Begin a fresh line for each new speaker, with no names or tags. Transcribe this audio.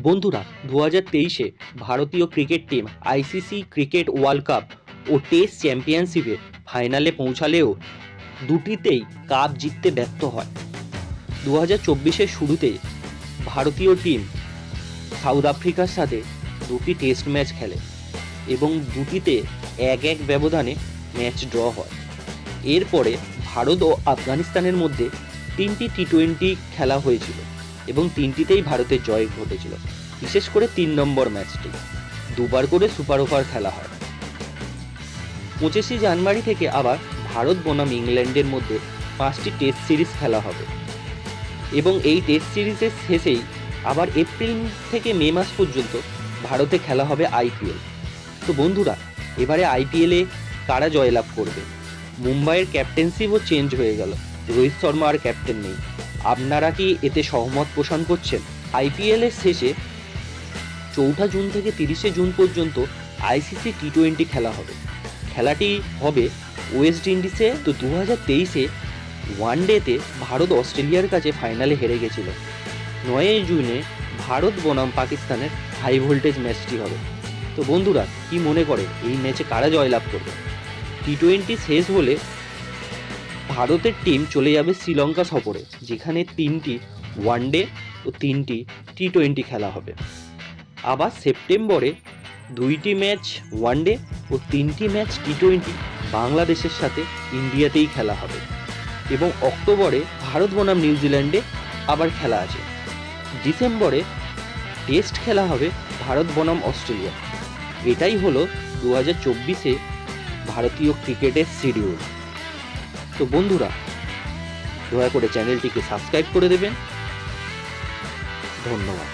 বন্ধুরা 2023-এ ভারতীয় cricket team ICC cricket world cup ও টেস্ট চ্যাম্পিয়নশিপে ফাইনালে পৌঁছালেও দুটিতেই কাপ জিততে ব্যর্থ হয়। 2024-এর শুরুতে ভারতীয় টিম সাউথ আফ্রিকার সাথে দুটি টেস্ট ম্যাচ খেলে এবং দুটিতে 1-1 ব্যবধানে ম্যাচ ড্র হয়। এরপরে ভারত ও আফগানিস্তানের মধ্যে 3টি টি-20 খেলা হয়েছিল এবং 3টিতেই ভারতের জয় ঘটেছিল। বিশেষ করে 3 নম্বর ম্যাচটি দুবার করে সুপার ওভার খেলা হয়। 25শে জানুয়ারি থেকে আবার ভারত বনাম ইংল্যান্ডের মধ্যে 5টি টেস্ট সিরিজ খেলা হবে এবং এই টেস্ট সিরিজের শেষেই আবার এপ্রিল থেকে মে মাস পর্যন্ত ভারতে খেলা হবে আইপিএল। তো বন্ধুরা, এবারে আইপিএলে কারা জয়লাভ করবে? মুম্বাইয়ের ক্যাপ্টেন্সিও চেঞ্জ হয়ে গেল, রোহিত শর্মা আর ক্যাপ্টেন নেই। আপনারা কি এতে সহমত পোষণ করছেন? আইপিএলের শেষে 4 জুন থেকে 30শে জুন পর্যন্ত আইসিসি টি-20 খেলা হবে। খেলাটি হবে ওয়েস্ট ইন্ডিজে। তো 2023-এ ওয়ানডেতে ভারত অস্ট্রেলিয়ার কাছে ফাইনালে হেরে গেছিল। 9 জুনে ভারত বনাম পাকিস্তানের হাই ভোল্টেজ ম্যাচটি হবে। তো বন্ধুরা, কি মনে করে এই ম্যাচে কারা জয়লাভ করবে? টি-20 শেষ হলে ভারতের টিম চলে যাবে শ্রীলঙ্কা সফরে, যেখানে 3টি ওয়ানডে ও 3টি টি-20 খেলা হবে। আবার সেপ্টেম্বরে 2টি ম্যাচ ওয়ানডে ও 3টি ম্যাচ টি-20 বাংলাদেশের সাথে ইন্ডিয়াতেই খেলা হবে এবং অক্টোবরে ভারত বনাম নিউজিল্যান্ডে আবার খেলা আছে। ডিসেম্বরে টেস্ট খেলা হবে ভারত বনাম অস্ট্রেলিয়া। এটাই হলো 2024-এ ভারতীয় ক্রিকেটের শিডিউল। তো বন্ধুরা, দয়া করে চ্যানেলটিকে সাবস্ক্রাইব করে দেবেন। ধন্যবাদ।